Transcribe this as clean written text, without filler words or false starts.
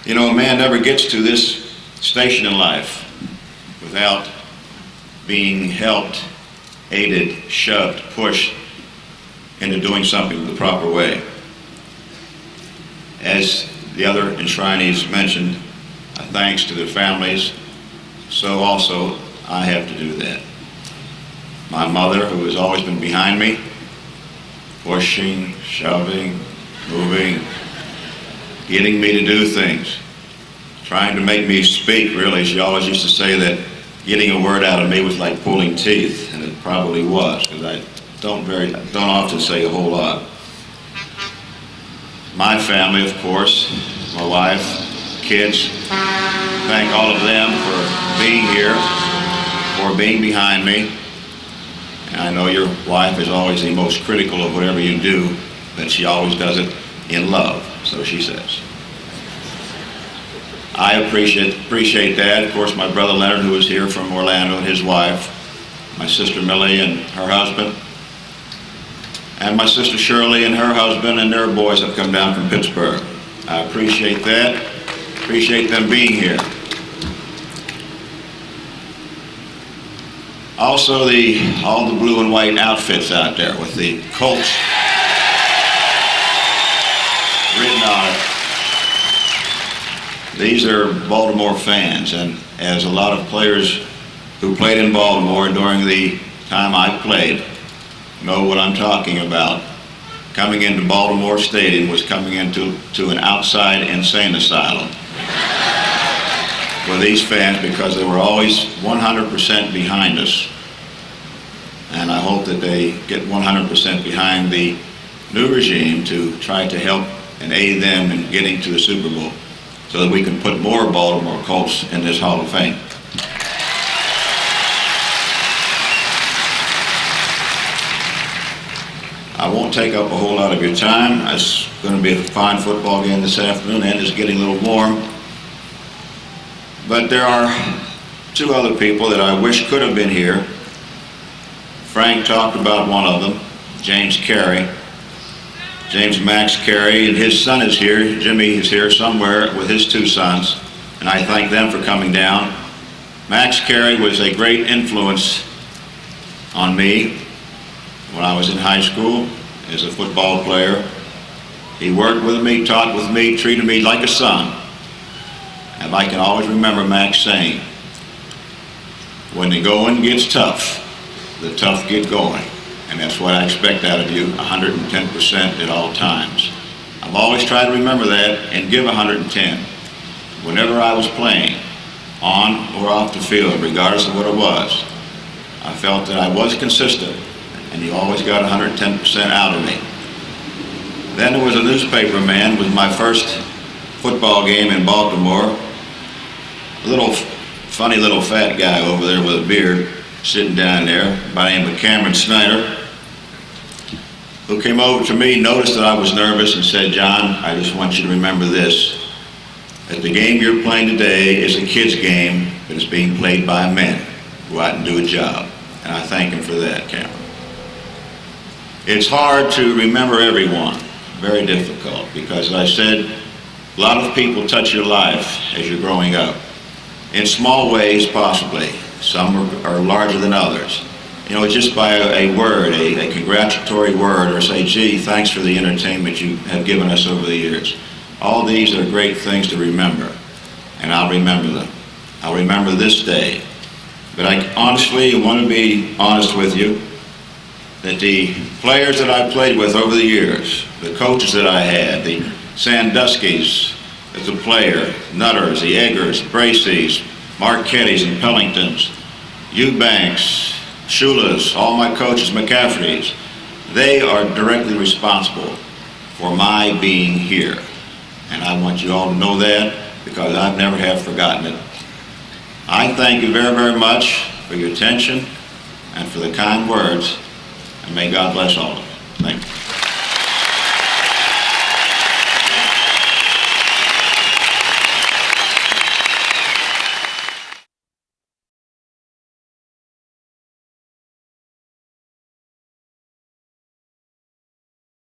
You know, a man never gets to this station in life without being helped, aided, shoved, pushed into doing something the proper way. As the other enshrinees mentioned, thanks to their families, so also I have to do that. My mother, who has always been behind me, pushing, shoving, moving, getting me to do things, trying to make me speak, really. She always used to say that getting a word out of me was like pulling teeth, and it probably was, because I don't often say a whole lot. My family, of course, my wife, kids, thank all of them for being here, for being behind me. And I know your wife is always the most critical of whatever you do, but she always does it in love, so she says. I appreciate that. Of course, my brother Leonard, who is here from Orlando, and his wife, my sister Millie and her husband, and my sister Shirley and her husband and their boys have come down from Pittsburgh. I appreciate that. Appreciate them being here. Also, all the blue and white outfits out there with the Colts written on it. These are Baltimore fans, and as a lot of players who played in Baltimore during the time I played know what I'm talking about, coming into Baltimore Stadium was coming into an outside insane asylum for these fans, because they were always 100% behind us. And I hope that they get 100% behind the new regime to try to help and aid them in getting to the Super Bowl, so that we can put more Baltimore Colts in this Hall of Fame. I won't take up a whole lot of your time. It's going to be a fine football game this afternoon, and it's getting a little warm. But there are two other people that I wish could have been here. Frank talked about one of them, James Carey. James Max Carey, and his son is here. Jimmy is here somewhere with his two sons, and I thank them for coming down. Max Carey was a great influence on me when I was in high school as a football player. He worked with me, taught with me, treated me like a son. And I can always remember Max saying, when the going gets tough, the tough get going. And that's what I expect out of you, 110% at all times. I've always tried to remember that and give 110. Whenever I was playing, on or off the field, regardless of what it was, I felt that I was consistent, and you always got 110% out of me. Then there was a newspaper man with my first football game in Baltimore, a little funny little fat guy over there with a beard, sitting down there by the name of Cameron Snyder, who came over to me, noticed that I was nervous, and said, "John, I just want you to remember this, that the game you're playing today is a kid's game, but it's being played by men. Go out and do a job." And I thank him for that, Cameron. It's hard to remember everyone, very difficult, because as I said, a lot of people touch your life as you're growing up, in small ways possibly. Some are larger than others. You know, just by a word, a congratulatory word, or say, "Gee, thanks for the entertainment you have given us over the years." All these are great things to remember, and I'll remember them. I'll remember this day. But I honestly want to be honest with you, that the players that I played with over the years, the coaches that I had, the Sandusky's as a player, Nutters, the Eggers, Bracey's, Marquette's and Pellington's, Eubanks, Shula's, all my coaches, McCafferty's, they are directly responsible for my being here. And I want you all to know that, because I've never have forgotten it. I thank you very, very much for your attention and for the kind words, and may God bless all of you. Thank you.